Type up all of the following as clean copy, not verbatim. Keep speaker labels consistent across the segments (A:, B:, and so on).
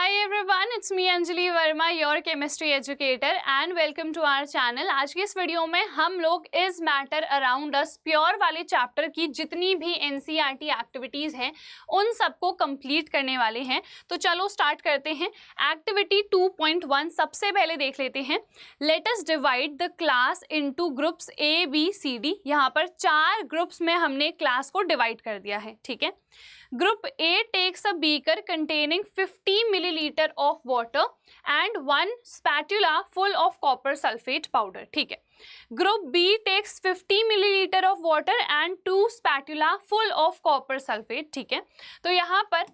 A: Hi everyone, it's me Anjali Verma, your chemistry educator and welcome to our channel। आज की इस video में हम लोग इस मैटर अराउंड अस प्योर वाले चैप्टर की जितनी भी एनसीईआरटी एक्टिविटीज हैं उन सबको कंप्लीट करने वाले हैं। तो चलो स्टार्ट करते हैं। एक्टिविटी 2.1 सबसे पहले देख लेते हैं। Let us divide the class into groups A B C D. यहाँ पर 4 ग्रुप्स में हमने क्लास को डिवाइड कर दिया है, ठीक है। Group A takes a beaker containing 50 milliliter of water and 1 spatula full of copper sulfate powder, ठीक है। Group B takes 50 milliliter of water and 2 spatula full of copper sulfate, ठीक है। तो यहाँ पर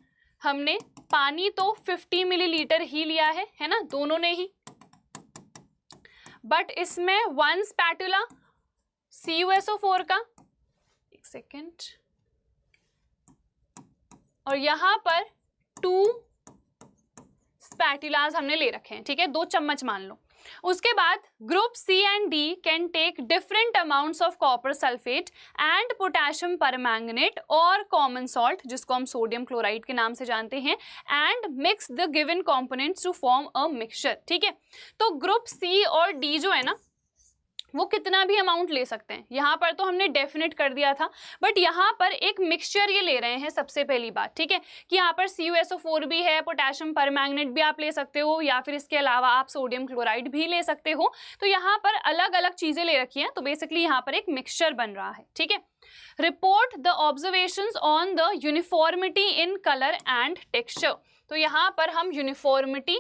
A: हमने पानी तो 50 मिलीलीटर ही लिया है ना, दोनों ने ही, बट इसमें 1 स्पैटुला CuSO4 का, एक सेकेंड, और यहाँ पर 2 स्पैटुलास हमने ले रखे हैं, ठीक है, 2 चम्मच मान लो। उसके बाद group C and D can take different amounts of copper sulphate and potassium permanganate और कॉमन सॉल्ट, जिसको हम सोडियम क्लोराइड के नाम से जानते हैं, and mix the given components to form a mixture, ठीक है। तो ग्रुप सी और डी जो है ना, वो कितना भी अमाउंट ले सकते हैं। यहाँ पर तो हमने डेफिनेट कर दिया था, बट यहाँ पर एक मिक्सचर ये ले रहे हैं सबसे पहली बात, ठीक है, कि यहाँ पर CuSO4 भी है, पोटेशियम परमैंगनेट भी आप ले सकते हो, या फिर इसके अलावा आप सोडियम क्लोराइड भी ले सकते हो। तो यहाँ पर अलग अलग चीजें ले रखी हैं, तो बेसिकली यहाँ पर एक मिक्सचर बन रहा है, ठीक है। Report the observations on the uniformity in colour and texture. तो यहाँ पर हम यूनिफॉर्मिटी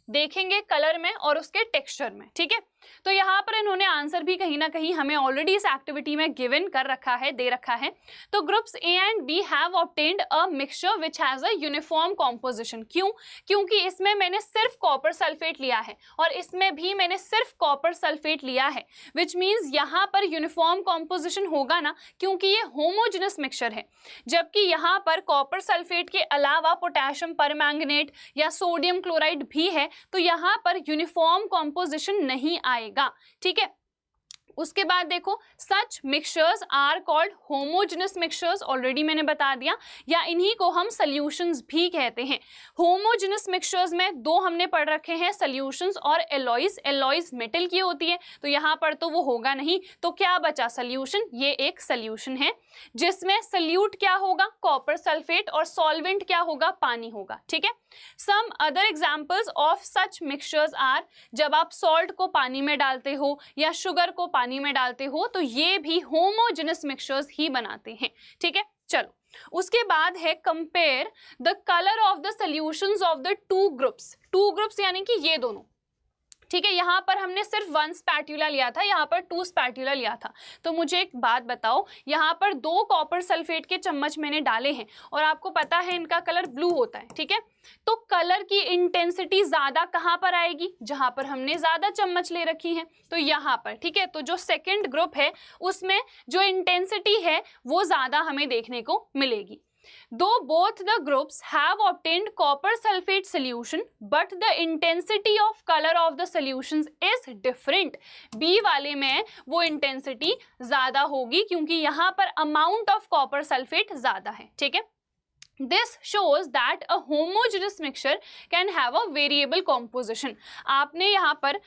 A: देखेंगे कलर में और उसके टेक्सचर में, ठीक है। तो यहाँ पर इन्होंने आंसर भी कहीं ना कहीं हमें ऑलरेडी इस एक्टिविटी में गिवन कर रखा है, दे रखा है। तो groups A and B have obtained a mixture which has a uniform composition. क्यों? क्योंकि इसमें मैंने सिर्फ कॉपर सल्फेट लिया है और इसमें भी मैंने सिर्फ कॉपर सल्फेट लिया है, विच मीन्स यहाँ पर यूनिफॉर्म कॉम्पोजिशन होगा ना, क्योंकि ये होमोजेनस मिक्सचर है। जबकि यहाँ पर कॉपर सल्फेट के अलावा पोटेशियम परमैंगनेट या सोडियम क्लोराइड भी है, तो यहाँ पर यूनिफॉर्म कॉम्पोजिशन नहीं आएगा, ठीक है। उसके बाद देखो, such mixtures are called homogeneous mixtures, already मैंने बता दिया, या इन्हीं को हम सॉल्यूशंस भी कहते हैं। होमोजेनस मिक्सचर्स में 2 हमने पढ़ रखे हैं, सॉल्यूशंस और एलॉयज। एलॉयज मेटल की होती है, तो यहाँ पर तो वो होगा नहीं, तो क्या बचा? सॉल्यूशन। ये एक सॉल्यूशन है जिसमें सल्यूट क्या होगा? कॉपर सल्फेट, और सॉल्वेंट क्या होगा? पानी होगा, ठीक है। Some other examples of such mixtures are, जब आप सॉल्ट को पानी में डालते हो या शुगर को पानी में डालते हो, तो ये भी होमोजेनस मिक्सचर्स ही बनाते हैं, ठीक है। चलो, उसके बाद है compare the colour of the solutions of the 2 groups यानी कि ये दोनों, ठीक है। यहाँ पर हमने सिर्फ 1 स्पैटुला लिया था, यहाँ पर 2 स्पैटुला लिया था। तो मुझे एक बात बताओ, यहाँ पर 2 कॉपर सल्फेट के चम्मच मैंने डाले हैं और आपको पता है इनका कलर ब्लू होता है, ठीक है। तो कलर की इंटेंसिटी ज्यादा कहाँ पर आएगी? जहां पर हमने ज्यादा चम्मच ले रखी है, तो यहाँ पर, ठीक है। तो जो सेकेंड ग्रुप है उसमें जो इंटेंसिटी है वो ज्यादा हमें देखने को मिलेगी। Though both the groups have obtained copper sulfate solution, but the intensity of color of the solutions is different. B वाले में वो intensity ज़्यादा होगी क्योंकि यहाँ पर amount of copper sulfate ज़्यादा है, ठीक है। This shows that a homogeneous mixture can have a variable composition. आपने यहाँ पर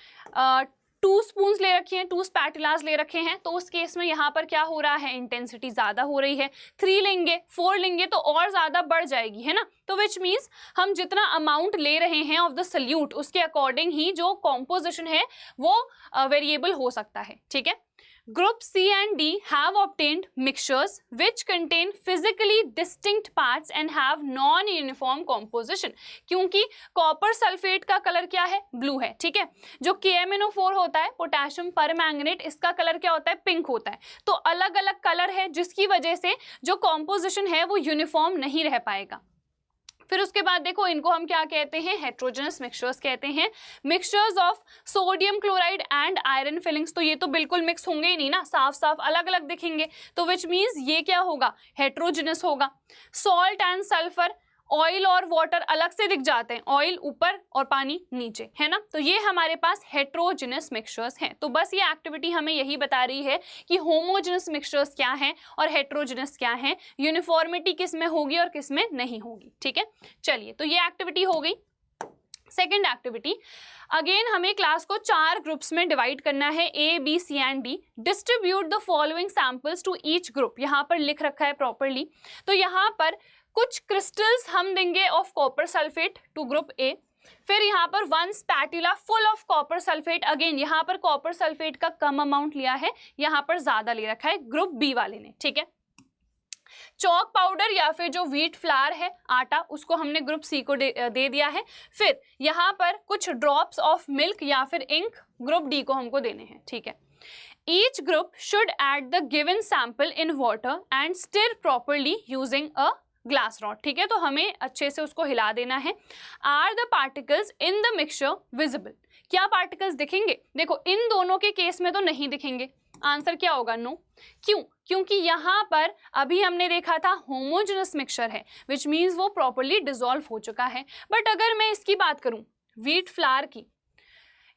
A: 2 स्पून्स ले रखी हैं, 2 स्पैटुलास ले रखे हैं, तो उस केस में यहाँ पर क्या हो रहा है? इंटेंसिटी ज्यादा हो रही है। 3 लेंगे, 4 लेंगे तो और ज्यादा बढ़ जाएगी, है ना। तो विच मीन्स हम जितना अमाउंट ले रहे हैं ऑफ द सल्यूट, उसके अकॉर्डिंग ही जो कॉम्पोजिशन है वो वेरिएबल हो सकता है, ठीक है। Group C and D have obtained mixtures which contain physically distinct parts and have non-uniform composition. क्योंकि कॉपर सल्फेट का कलर क्या है? ब्लू है, ठीक है। जो KMnO4 होता है, पोटेशियम परमैंगनेट, इसका कलर क्या होता है? पिंक होता है। तो अलग अलग कलर है जिसकी वजह से जो कॉम्पोजिशन है वो यूनिफॉर्म नहीं रह पाएगा। फिर उसके बाद देखो, इनको हम क्या कहते हैं? हेट्रोजेनस मिक्सचर्स कहते हैं। Mixtures of sodium chloride and iron filings, तो ये तो बिल्कुल मिक्स होंगे ही नहीं ना, साफ साफ अलग अलग दिखेंगे, तो विच मीन्स ये क्या होगा? हेट्रोजेनस होगा। सॉल्ट एंड सल्फर, ऑयल और वाटर अलग से दिख जाते हैं, ऑयल ऊपर और पानी नीचे, है ना। तो ये हमारे पास हेट्रोजेनस मिक्सचर्स हैं। तो बस ये एक्टिविटी हमें यही बता रही है कि होमोजेनस मिक्सचर्स क्या हैं और हेट्रोजेनस क्या हैं, यूनिफॉर्मिटी किस में होगी और किस में नहीं होगी, ठीक है। चलिए, तो ये एक्टिविटी हो गई। सेकेंड एक्टिविटी, अगेन हमें क्लास को 4 ग्रुप्स में डिवाइड करना है, A, B, C and D. Distribute the following samples to each group. यहाँ पर लिख रखा है प्रॉपरली. तो यहाँ पर कुछ क्रिस्टल्स हम देंगे of copper sulphate to group A. फिर यहाँ पर 1 spatula full of copper sulphate. Again यहाँ पर कॉपर सल्फेट का कम अमाउंट लिया है, यहाँ पर ज्यादा ले रखा है ग्रुप B वाले ने. ठीक है. चॉक पाउडर या फिर जो व्हीट फ्लावर है, आटा, उसको हमने ग्रुप सी को दे दिया है. फिर यहाँ पर कुछ ड्रॉप्स ऑफ मिल्क या फिर इंक ग्रुप डी को हमको देने हैं. ठीक है. Each group should add the given sample in water and stir properly using a glass rod. ठीक है. तो हमें अच्छे से उसको हिला देना है. Are the particles in the mixture visible. क्या पार्टिकल्स दिखेंगे? देखो इन दोनों के केस में तो नहीं दिखेंगे. आंसर क्या होगा? नो. क्यों? क्योंकि यहाँ पर अभी हमने देखा था होमोजेनस मिक्सचर है, विच मीन्स वो प्रॉपरली डिसॉल्व हो चुका है. बट अगर मैं इसकी बात करूं व्हीट फ्लावर की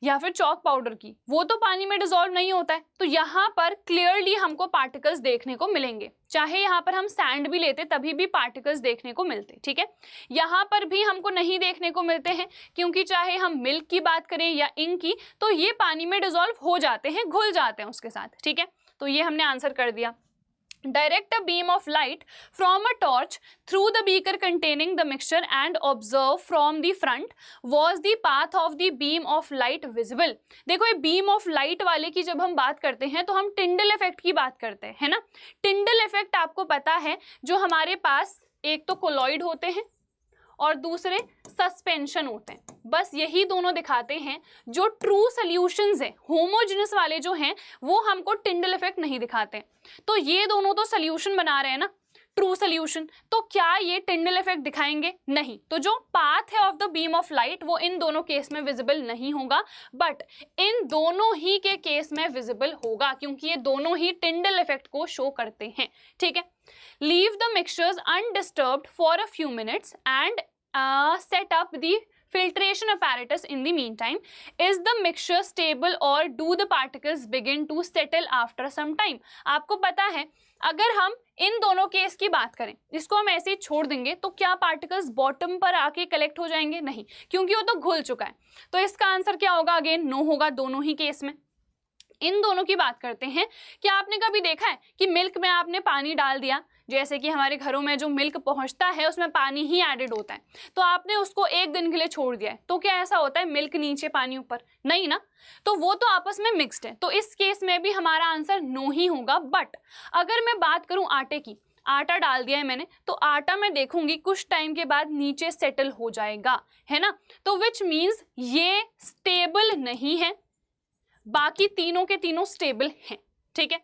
A: या फिर चॉक पाउडर की, वो तो पानी में डिसॉल्व नहीं होता है. तो यहाँ पर क्लियरली हमको पार्टिकल्स देखने को मिलेंगे. चाहे यहाँ पर हम सैंड भी लेते तभी भी पार्टिकल्स देखने को मिलते. ठीक है. यहाँ पर भी हमको नहीं देखने को मिलते हैं, क्योंकि चाहे हम मिल्क की बात करें या इंक की, तो ये पानी में डिसॉल्व हो जाते हैं, घुल जाते हैं उसके साथ. ठीक है. तो ये हमने आंसर कर दिया. Direct a beam of light from a torch through the beaker containing the mixture and observe from the front. Was the path of the beam of light visible? देखो ये beam of light वाले की जब हम बात करते हैं तो हम टिंडल इफेक्ट की बात करते हैं, है ना. टिंडल इफेक्ट आपको पता है, जो हमारे पास एक तो कोलॉइड होते हैं और दूसरे सस्पेंशन होते हैं. बस यही दोनों दिखाते हैं. जो ट्रू सॉल्यूशंस हैं, होमोजेनस वाले जो हैं, वो हमको टिंडल इफेक्ट नहीं दिखाते. तो ये दोनों तो सॉल्यूशन बना रहे हैं ना, ट्रू सॉल्यूशन. तो क्या ये टिंडल इफेक्ट दिखाएंगे? नहीं. तो जो पाथ है of the beam of light वो इन दोनों केस में विजिबल नहीं होगा, बट इन दोनों ही के केस में विजिबल होगा, क्योंकि ये दोनों ही टिंडल इफेक्ट को शो करते हैं. ठीक है. Leave the mixtures undisturbed for a few minutes and set up the filtration apparatus in the meantime. Is the mixture stable or do the particles begin to settle after some time? आपको पता है अगर हम इन दोनों case की बात करें, इसको हम ऐसे ही छोड़ देंगे तो क्या पार्टिकल्स बॉटम पर आके कलेक्ट हो जाएंगे? नहीं, क्योंकि वो तो घुल चुका है. तो इसका आंसर क्या होगा? अगेन नो होगा दोनों ही केस में. इन दोनों की बात करते हैं. क्या आपने कभी देखा है कि मिल्क में आपने पानी डाल दिया, जैसे कि हमारे घरों में जो मिल्क पहुंचता है उसमें पानी ही एडेड होता है, तो आपने उसको 1 दिन के लिए छोड़ दिया है, तो क्या ऐसा होता है मिल्क नीचे पानी ऊपर? नहीं ना. तो वो तो आपस में मिक्स्ड है. तो इस केस में भी हमारा आंसर नो ही होगा. बट अगर मैं बात करूं आटे की, आटा डाल दिया है मैंने, तो आटा मैं देखूंगी कुछ टाइम के बाद नीचे सेटल हो जाएगा, है ना. तो विच मीन्स ये स्टेबल नहीं है, बाकी तीनों के तीनों स्टेबल हैं. ठीक है.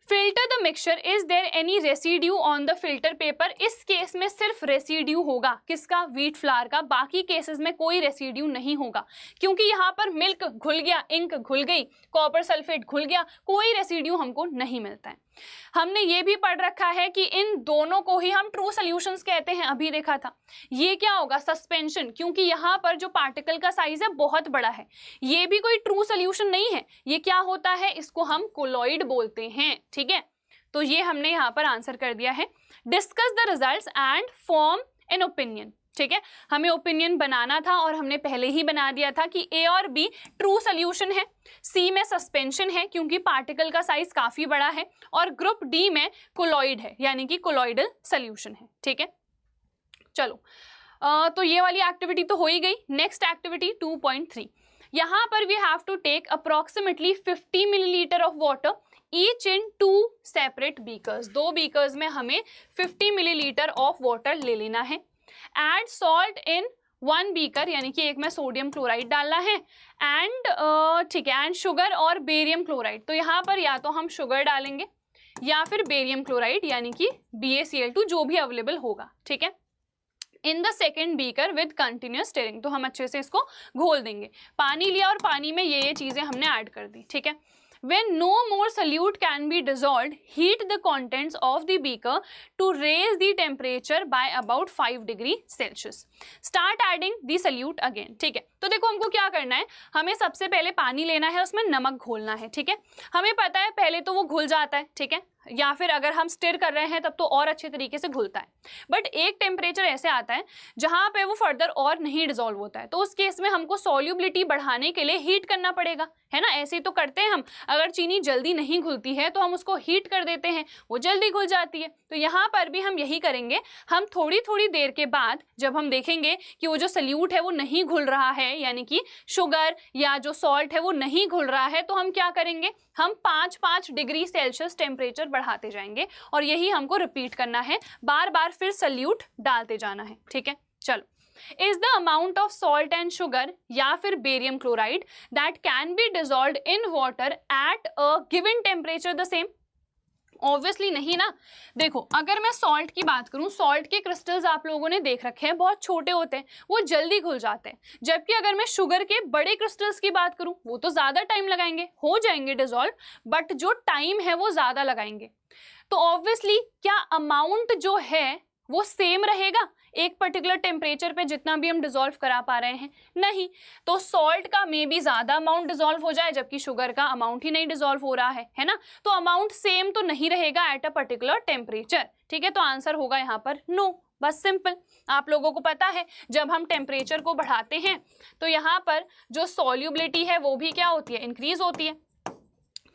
A: Filter the mixture. Is there any residue on the filter paper? इस केस में सिर्फ रेसिड्यू होगा. किसका? व्हीट फ्लावर का. बाकी केसेस में कोई रेसिड्यू नहीं होगा, क्योंकि यहाँ पर मिल्क घुल गया, इंक घुल गई, कॉपर सल्फेट घुल गया, कोई रेसिड्यू हमको नहीं मिलता है. हमने ये भी पढ़ रखा है कि इन दोनों को ही हम ट्रू सॉल्यूशंस कहते हैं, अभी देखा था. ये क्या होगा? सस्पेंशन, क्योंकि यहाँ पर जो पार्टिकल का साइज है बहुत बड़ा है. ये भी कोई ट्रू सॉल्यूशन नहीं है. ये क्या होता है? इसको हम कोलॉइड बोलते हैं. ठीक है. तो ये हमने यहाँ पर आंसर कर दिया है. Discuss the results and form an opinion. ठीक है. हमें ओपिनियन बनाना था और हमने पहले ही बना दिया था कि ए और बी ट्रू सॉल्यूशन है, सी में सस्पेंशन है क्योंकि पार्टिकल का साइज काफी बड़ा है, और ग्रुप डी में कोलॉइड है, यानी कि कोलॉइडल सॉल्यूशन है. ठीक है. चलो तो ये वाली एक्टिविटी तो हो ही गई. Next activity 2.3. यहाँ पर we have to take approximately 50 millilitre of water each in 2 separate beakers. 2 beakers में हमें 50 मिलीलीटर ऑफ वाटर ले लेना है. एड सॉल्ट इन 1 बीकर, यानी कि एक में सोडियम क्लोराइड डालना है, एंड ठीक है, एंड शुगर और बेरियम क्लोराइड. तो यहाँ पर या तो हम शुगर डालेंगे या फिर बेरियम क्लोराइड, यानी कि BaCl2, जो भी अवेलेबल होगा. ठीक है. In the second beaker with continuous stirring. तो हम अच्छे से इसको घोल देंगे. पानी लिया और पानी में ये चीजें हमने ऐड कर दी. ठीक है. When no more solute can be dissolved, heat the contents of the beaker to raise the temperature by about 5 degree Celsius. Start adding the solute again. ठीक है. तो देखो हमको क्या करना है, हमें सबसे पहले पानी लेना है, उसमें नमक घोलना है. ठीक है. हमें पता है पहले तो वो घुल जाता है. ठीक है. या फिर अगर हम स्टिर कर रहे हैं तब तो और अच्छे तरीके से घुलता है। बट एक टेम्परेचर ऐसे आता है जहाँ पे वो फर्दर और नहीं डिजोल्व होता है, तो उस केस में हमको सॉल्युबिलिटी बढ़ाने के लिए हीट करना पड़ेगा, है ना। ऐसे ही तो करते हैं हम, अगर चीनी जल्दी नहीं घुलती है तो हम उसको हीट कर देते हैं, वो जल्दी घुल जाती है। तो यहाँ पर भी हम यही करेंगे, हम थोड़ी थोड़ी देर के बाद जब हम देखेंगे कि वो जो सल्यूट है वो नहीं घुल रहा है, यानी कि शुगर या जो सॉल्ट है वो नहीं घुल रहा है, तो हम क्या करेंगे, हम 5-5 डिग्री सेल्सियस टेम्परेचर बढ़ाते जाएंगे और यही हमको रिपीट करना है, बार बार फिर सल्यूट डालते जाना है, ठीक है। चलो, is the amount of salt and sugar या फिर barium chloride that can be dissolved in water at a given temperature the same? Obviously नहीं ना। देखो, अगर मैं सॉल्ट की बात करूं, सॉल्ट के क्रिस्टल्स आप लोगों ने देख रखे हैं, बहुत छोटे होते हैं, वो जल्दी घुल जाते हैं। जबकि अगर मैं शुगर के बड़े क्रिस्टल्स की बात करूं, वो तो ज़्यादा टाइम लगाएंगे, हो जाएंगे डिजॉल्व, बट जो टाइम है वो ज़्यादा लगाएंगे। तो ऑब्वियसली क्या अमाउंट जो है वो सेम रहेगा एक पर्टिकुलर टेम्परेचर पे जितना भी हम डिजोल्व करा पा रहे हैं? नहीं। तो सॉल्ट का मे बी ज़्यादा अमाउंट डिजोल्व हो जाए जबकि शुगर का अमाउंट ही नहीं डिजोल्व हो रहा है ना। तो अमाउंट सेम तो नहीं रहेगा एट अ पर्टिकुलर टेम्परेचर, ठीक है। तो आंसर होगा यहाँ पर नो, बस सिंपल। आप लोगों को पता है जब हम टेम्परेचर को बढ़ाते हैं तो यहाँ पर जो सॉल्युबिलिटी है वो भी क्या होती है, इंक्रीज होती है,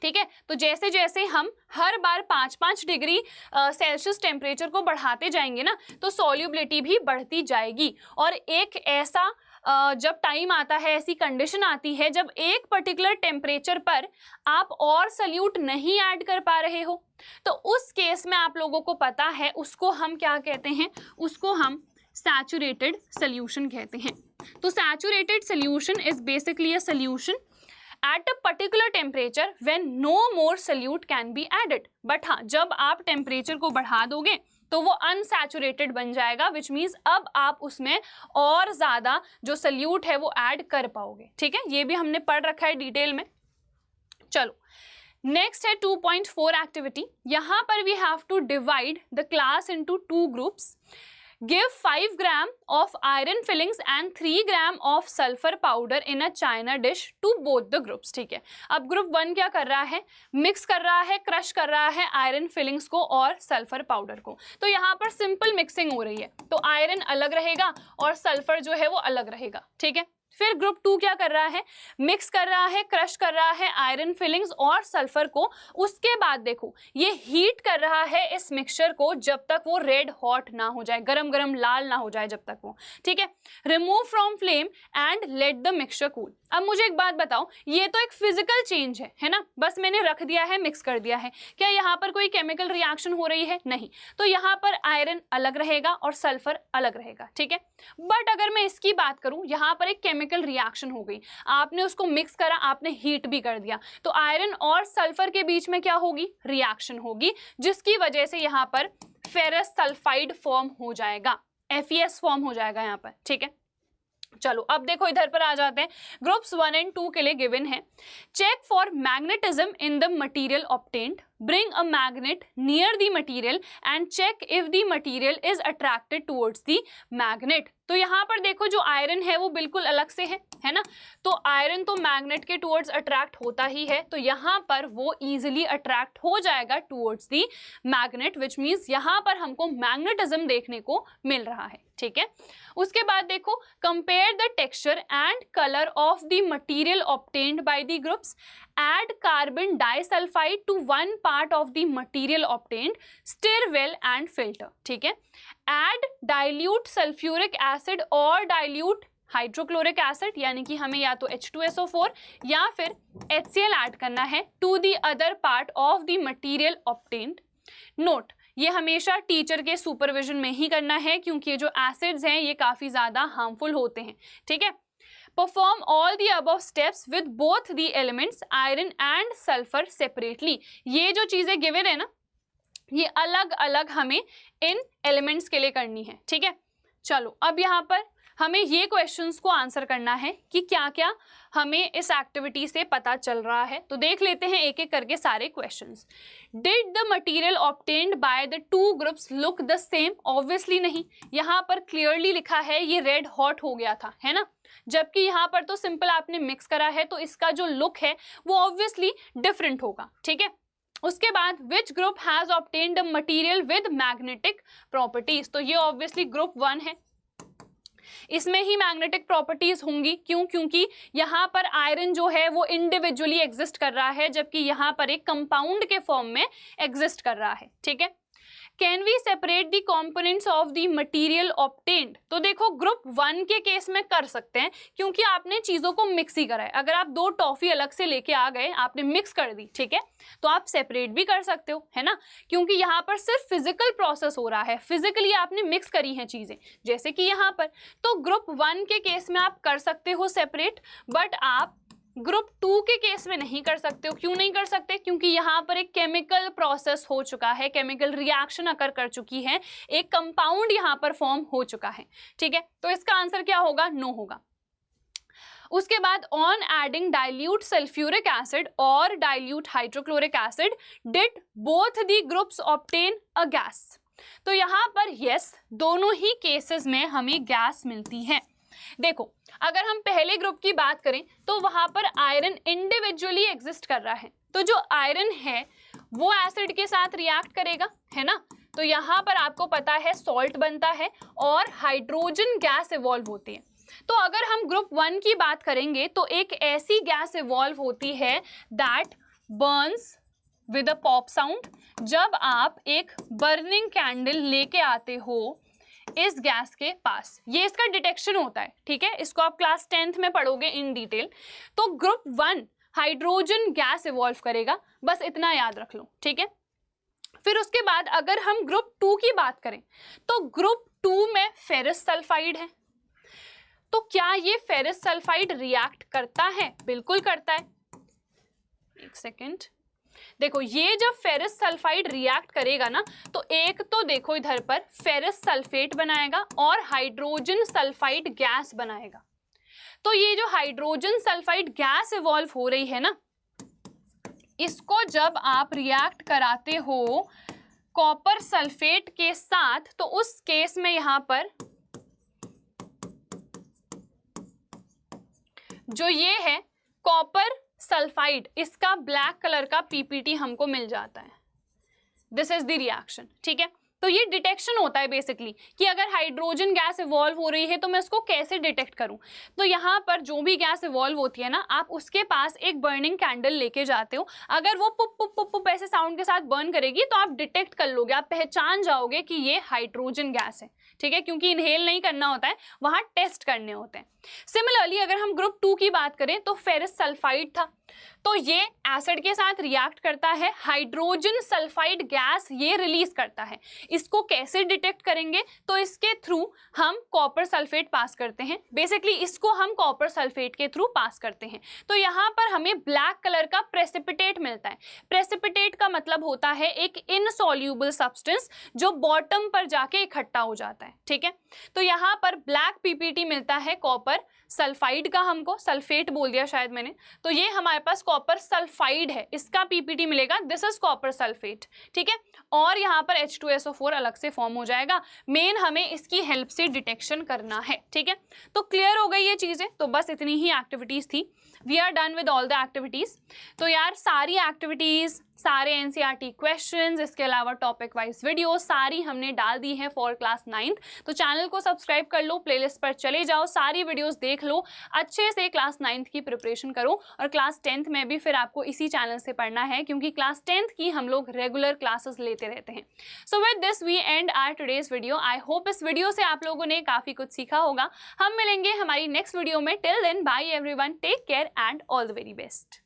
A: ठीक है। तो जैसे जैसे हम हर बार 5-5 डिग्री सेल्सियस टेम्परेचर को बढ़ाते जाएंगे ना, तो सॉल्युबिलिटी भी बढ़ती जाएगी। और एक ऐसा जब टाइम आता है, ऐसी कंडीशन आती है जब एक पर्टिकुलर टेम्परेचर पर आप और सल्यूट नहीं ऐड कर पा रहे हो, तो उस केस में आप लोगों को पता है उसको हम क्या कहते हैं, उसको हम सैचुरेटेड सोल्यूशन कहते हैं। तो saturated solution is basically a solution at a particular temperature when no more solute can be added। But हाँ, जब आप टेम्परेचर को बढ़ा दोगे तो वो अनसैचुरेटेड बन जाएगा, विच मीन्स अब आप उसमें और ज़्यादा जो सल्यूट है वो ऐड कर पाओगे, ठीक है। ये भी हमने पढ़ रखा है डिटेल में। चलो, नेक्स्ट है 2.4 एक्टिविटी। यहाँ पर we have to divide the class into 2 groups. Give 5 gram of iron fillings and 3 gram of sulfur powder in a china dish to both the groups। ठीक है, अब ग्रुप 1 क्या कर रहा है, मिक्स कर रहा है, क्रश कर रहा है आयरन फिलिंग्स को और सल्फर पाउडर को। तो यहाँ पर सिंपल मिक्सिंग हो रही है, तो आयरन अलग रहेगा और सल्फर जो है वो अलग रहेगा, ठीक है। फिर ग्रुप 2 क्या कर रहा है, मिक्स कर रहा है, क्रश कर रहा है आयरन फिलिंग्स और सल्फर को। उसके बाद देखो ये हीट कर रहा है इस मिक्सचर को जब तक वो रेड हॉट ना हो जाए, गरम गरम लाल ना हो जाए जब तक वो, ठीक है। Remove from flame and let the mixture cool. अब मुझे एक बात बताओ, ये तो एक फिजिकल चेंज है ना, बस मैंने रख दिया है, मिक्स कर दिया है, क्या यहाँ पर कोई केमिकल रिएक्शन हो रही है? नहीं। तो यहाँ पर आयरन अलग रहेगा और सल्फर अलग रहेगा, ठीक है। बट अगर मैं इसकी बात करूं, यहाँ पर एक केमिकल रिएक्शन हो गई, आपने उसको मिक्स करा, आपने हीट भी कर दिया, तो आयरन और सल्फर के बीच में क्या होगी, रिएक्शन होगी, जिसकी वजह से यहाँ पर फेरस सल्फाइड फॉर्म हो जाएगा, FeS फॉर्म हो जाएगा यहाँ पर, ठीक है। चलो, अब देखो इधर पर आ जाते हैं। ग्रुप्स 1 एंड 2 के लिए गिवन है, check for magnetism in the material obtained, bring a magnet near the material and check if the material is attracted towards the magnet। तो यहाँ पर देखो जो आयरन है वो बिल्कुल अलग से है ना, तो आयरन तो मैग्नेट के टुवर्ड्स अट्रैक्ट होता ही है, तो यहाँ पर वो इजीली अट्रैक्ट हो जाएगा towards the magnet, which means यहाँ पर हमको मैग्नेटिज्म देखने को मिल रहा है, ठीक है। उसके बाद देखो, compare the texture and colour of the material obtained by the groups, add carbon disulfide to 1 part of the material obtained, stir well and filter, ठीक है। add dilute sulfuric acid और dilute हाइड्रोक्लोरिक एसिड, यानी कि हमें या तो H2SO4 या फिर HCl ऐड करना है to the other part of the material obtained. Note, ये हमेशा टीचर के सुपरविजन में ही करना है क्योंकि जो एसिड्स हैं ये काफ़ी ज़्यादा हार्मफुल होते हैं, ठीक है। Perform all the above steps with both the elements iron and sulfur separately। ये जो चीज़ें गिवन है ना, ये अलग अलग हमें इन एलिमेंट्स के लिए करनी है, ठीक है। चलो, अब यहाँ पर हमें ये क्वेश्चंस को आंसर करना है कि क्या क्या हमें इस एक्टिविटी से पता चल रहा है। तो देख लेते हैं एक एक करके सारे questions. Did the material obtained by the 2 groups look the same? Obviously नहीं, यहाँ पर क्लियरली लिखा है ये रेड हॉट हो गया था, है ना, जबकि यहाँ पर तो सिंपल आपने मिक्स करा है, तो इसका जो लुक है वो ऑब्वियसली डिफरेंट होगा, ठीक है। उसके बाद which group has obtained material with magnetic properties, तो ये ऑब्वियसली ग्रुप 1 है, इसमें ही मैग्नेटिक प्रॉपर्टीज होंगी। क्यों? क्योंकि यहाँ पर आयरन जो है वो इंडिविजुअली एग्जिस्ट कर रहा है, जबकि यहाँ पर एक कंपाउंड के फॉर्म में एग्जिस्ट कर रहा है। ठीक है, can we separate the components of the material obtained, तो देखो ग्रुप 1 के केस में कर सकते हैं क्योंकि आपने चीजों को मिक्स ही करा है। अगर आप 2 टॉफी अलग से लेके आ गए, आपने मिक्स कर दी, ठीक है, तो आप सेपरेट भी कर सकते हो, है ना, क्योंकि यहाँ पर सिर्फ फिजिकल प्रोसेस हो रहा है, फिजिकली आपने मिक्स करी हैं चीजें, जैसे कि यहाँ पर। तो ग्रुप 1 के केस में आप कर सकते हो सेपरेट, बट आप ग्रुप 2 के केस में नहीं कर सकते हो। क्यों नहीं कर सकते? क्योंकि यहाँ पर एक केमिकल प्रोसेस हो चुका है, केमिकल रिएक्शन अकर कर चुकी है, एक कंपाउंड यहाँ पर फॉर्म हो चुका है। ठीक है, तो इसका आंसर क्या होगा? नो होगा। उसके बाद on adding dilute sulphuric acid और dilute hydrochloric acid did both the groups obtain a gas, तो यहाँ पर यस, दोनों ही केसेस में हमें गैस मिलती है। देखो, अगर हम पहले ग्रुप की बात करें तो वहां पर आयरन इंडिविजुअली एग्जिस्ट कर रहा है, तो जो आयरन है वो एसिड के साथ रिएक्ट करेगा, है ना, तो यहाँ पर आपको पता है सॉल्ट बनता है और हाइड्रोजन गैस इवॉल्व होती है। तो अगर हम ग्रुप 1 की बात करेंगे तो एक ऐसी गैस इवॉल्व होती है that Burns with a pop sound. जब आप एक बर्निंग कैंडल लेके आते हो इस गैस के पास, ये इसका डिटेक्शन होता है। ठीक है, इसको आप क्लास 10th में पढ़ोगे इन डिटेल। तो ग्रुप 1 हाइड्रोजन गैस इवॉल्व करेगा, बस इतना याद रख लो। ठीक है, फिर उसके बाद अगर हम ग्रुप 2 की बात करें तो ग्रुप 2 में फेरस सल्फाइड है। तो क्या ये फेरस सल्फाइड रिएक्ट करता है? बिल्कुल करता है। एक सेकेंड, देखो ये जब फेरस सल्फाइड रिएक्ट करेगा ना, तो एक तो देखो इधर पर फेरस सल्फेट बनाएगा और हाइड्रोजन सल्फाइड गैस बनाएगा। तो ये जो हाइड्रोजन सल्फाइड गैस इवॉल्व हो रही है ना, इसको जब आप रिएक्ट कराते हो कॉपर सल्फेट के साथ, तो उस केस में यहां पर जो ये है कॉपर सल्फाइड, इसका ब्लैक कलर का पीपीटी हमको मिल जाता है। This is the reaction. ठीक है, तो ये डिटेक्शन होता है बेसिकली कि अगर हाइड्रोजन गैस इवॉल्व हो रही है तो मैं उसको कैसे डिटेक्ट करूं। तो यहाँ पर जो भी गैस इवॉल्व होती है ना, आप उसके पास एक बर्निंग कैंडल लेके जाते हो, अगर वो पुप पुप पुप पुप ऐसे साउंड के साथ बर्न करेगी तो आप डिटेक्ट कर लोगे, आप पहचान जाओगे कि ये हाइड्रोजन गैस है। ठीक है, क्योंकि इनहेल नहीं करना होता है, वहां टेस्ट करने होते हैं। सिमिलरली अगर हम ग्रुप 2 की बात करें तो फेरस सल्फाइड था, तो ये एसिड के साथ रिएक्ट करता है, हाइड्रोजन सल्फाइड गैस ये रिलीज करता है। इसको कैसे डिटेक्ट करेंगे? तो इसके थ्रू हम कॉपर सल्फेट पास करते हैं, बेसिकली इसको हम कॉपर सल्फेट के थ्रू पास करते हैं। तो यहाँ पर हमें ब्लैक कलर का प्रेसिपिटेट मिलता है। प्रेसिपिटेट का मतलब होता है एक इनसॉल्यूबल सब्सटेंस जो बॉटम पर जाके इकट्ठा हो जाता है। ठीक है, तो यहाँ पर ब्लैक पीपीटी मिलता है कॉपर सल्फाइड का, हमको सल्फेट बोल दिया शायद मैंने, तो ये हमारे पास कॉपर सल्फाइड है, इसका पीपीटी मिलेगा, दिस इज कॉपर सल्फेट। ठीक है, और यहाँ पर H2SO4 अलग से फॉर्म हो जाएगा। मेन हमें इसकी हेल्प से डिटेक्शन करना है। ठीक है, तो क्लियर हो गई ये चीजें, तो बस इतनी ही एक्टिविटीज थी। We are done with all the activities. तो यार सारी एक्टिविटीज, सारे NCERT क्वेश्चंस, इसके अलावा टॉपिक वाइज वीडियो सारी हमने डाल दी है फॉर क्लास 9th। तो चैनल को सब्सक्राइब कर लो, प्लेलिस्ट पर चले जाओ, सारी वीडियोस देख लो, अच्छे से क्लास 9th की प्रिपरेशन करो। और क्लास 10th में भी फिर आपको इसी चैनल से पढ़ना है, क्योंकि क्लास 10th की हम लोग रेगुलर क्लासेस लेते रहते हैं। So with this we end our today's video. I hope इस वीडियो से आप लोगों ने काफी कुछ सीखा होगा। हम मिलेंगे हमारी नेक्स्ट वीडियो में। Till then bye everyone, take care and all the very best.